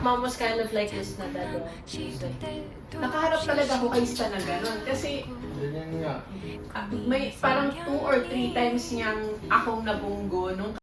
mom was kind of like this na dalawa. Nakaharap talaga ako kay Stan na gano'n. Kasi Ganyan nga. may parang 2 or 3 times niyang akong nabunggo nung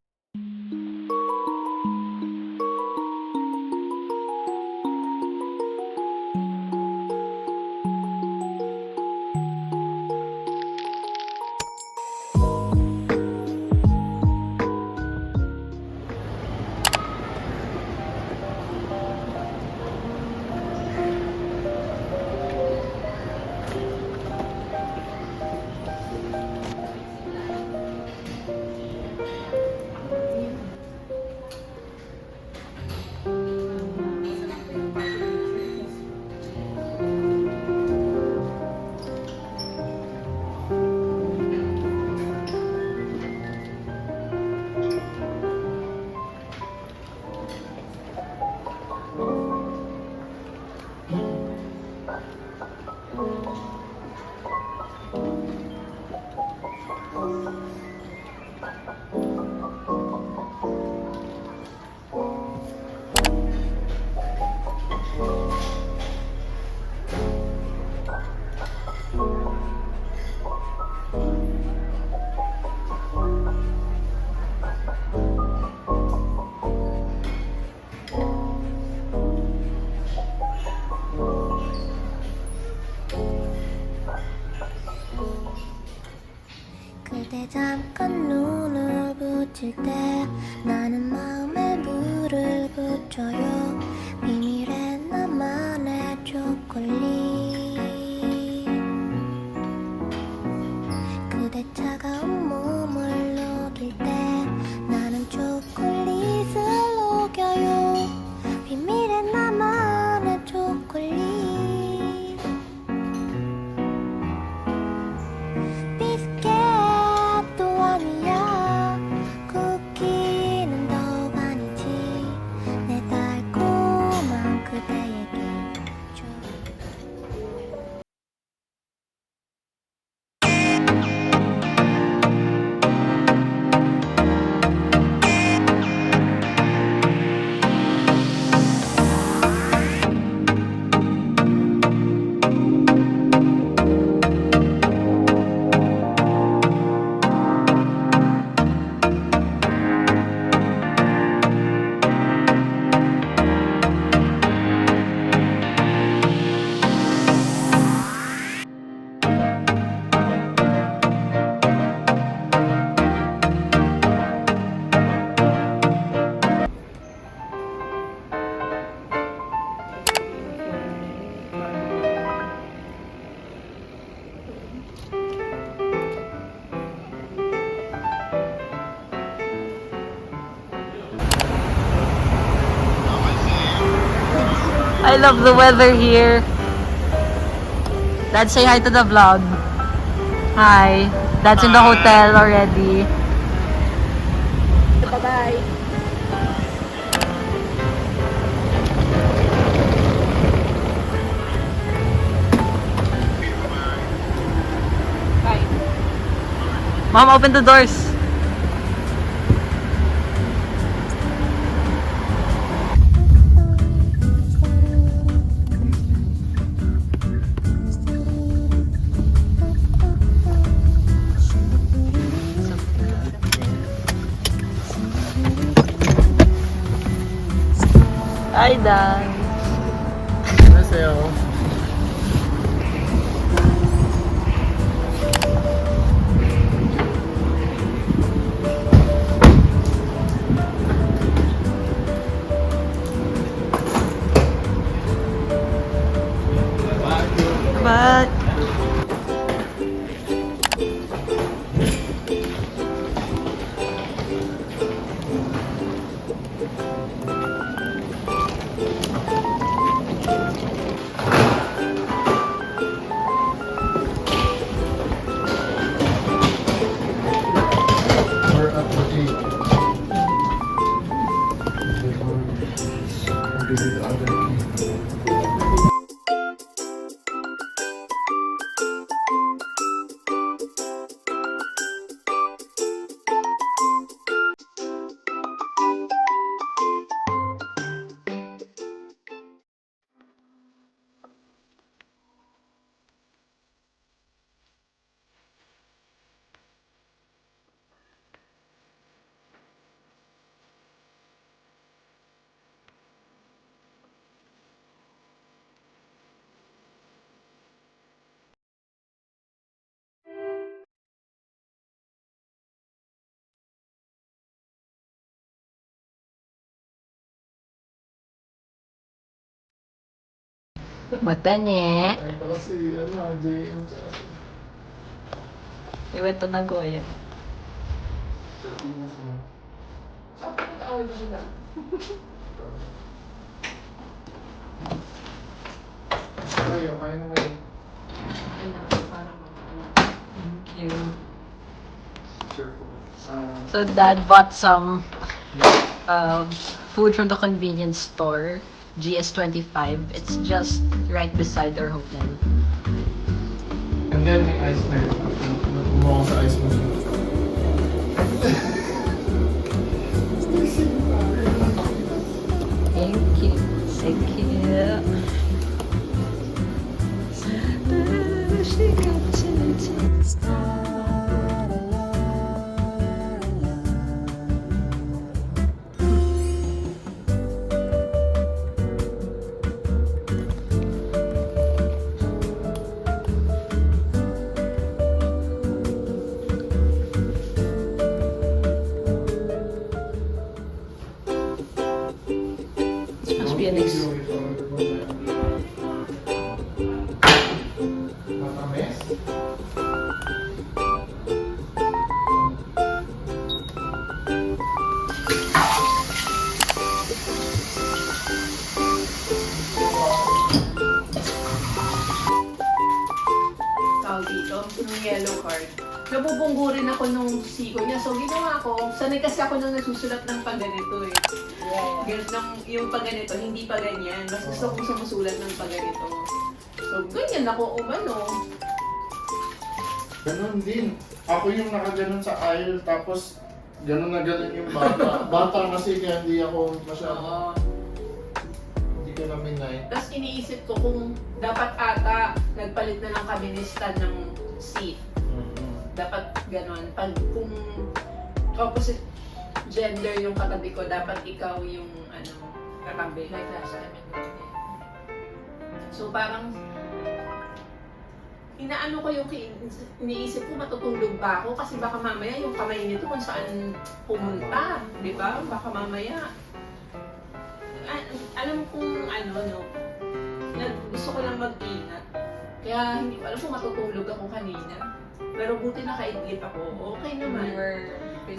그대 잠깐 눈을 붙일 때 나는 마음에 불을 붙여요 비밀의 나만의 초콜릿 그대 차가운 몸을 녹일 때 나는 초콜릿을 녹여요 비밀의 나만의 초콜릿 I love the weather here. Dad, say hi to the vlog. Hi. Dad's in the hotel already. bye-bye. Mom, open the doors. Hi, Dad. 안녕하세요. But Mata niya. Ay, ito kasi, ano, JM. Iwan to Nagoya. Sabi ko, away ba sila? Ay, okay na kayo. Parang Thank you. Sure po. So Dad bought some food from the convenience store, GS25. It's just right beside our hotel. And then may ice na yun. Kumuha ko sa ice machine. Thank you. Thank you. She got to This must be an Matamis? tawag dito, yung yellow card. Nabubunggo rin ako nung siko niya. So, ginawa ko, sanay kasi ako nang nasusulat ng pag ganito eh. Ganun ng, yung pag ganito, hindi pa ganyan. Mas gusto kong sumusulat ng pag ganito. So, ganyan ako umano. Ganon din. Ako yung nakaganon sa aisle, tapos ganon na ganon yung bata. Bata kasi kaya hindi ako masyado, Oo. hindi ko na minay. Tapos iniisip ko kung dapat ata nagpalit na lang kami ni Stan ng seat. Dapat ganon. Pag kung opposite gender yung katabi ko, dapat ikaw yung ano, katabi. Like last time. So parang inaano ko yung iniisip ko matutulog ba ako kasi baka mamaya yung kamay nito kung saan pumunta, di ba? Baka mamaya alam kong ano no, gusto ko lang mag-ingat. Kaya hindi ko alam kung matutulog ako kanina. Pero buti nakaidlip ako. Okay naman.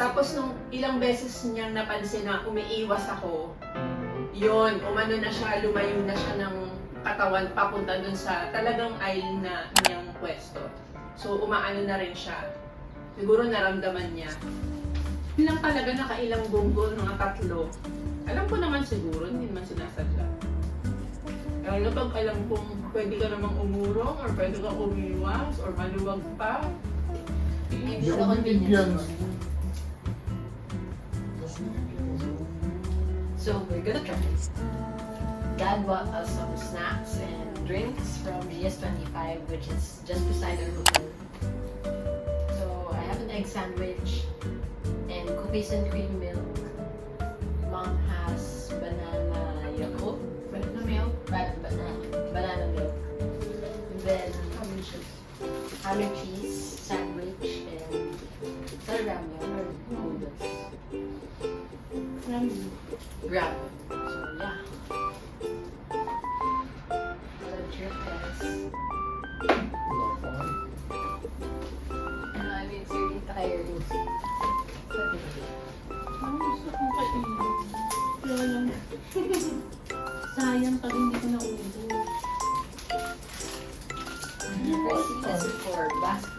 Tapos nung ilang beses niyang napansin na umiiwas ako, yun, umano na siya, lumayo na siya ng katawan papunta dun sa talagang aisle na kanyang pwesto. So umaano na rin siya. Siguro naramdaman niya. Yun lang talaga nakailang gunggol, mga 3. Alam ko naman siguro, hindi naman sinasadya. Lalo pag alam kong pwede ka namang umurong or pwede ka umiwas or maluwag pa. Hindi ako bibigyan. So we're gonna try. Dad bought us some snacks and drinks from GS25, which is just beside our hotel. So I have an egg sandwich and cookies and cream milk. Mom has banana Yakult. Banana milk? Banana milk. And then ham and cheese sandwich and ramen or noodles. Ramen. So yeah. I'm really tired. Ang gusto kong kainin. Kaya lang. Sayang pag hindi ko naulit. I've seen this before.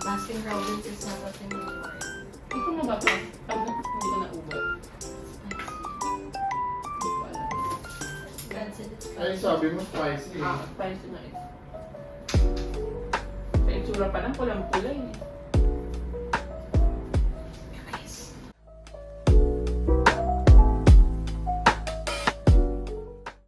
Baskin Robbins is not a thing anymore. Ito mo ba pa? Pag hindi ko naubot. Hindi ko alam. That's it. Ay, sabi mo spicy. Spicy na ito. Sa itsura pa lang, pulang-pula eh.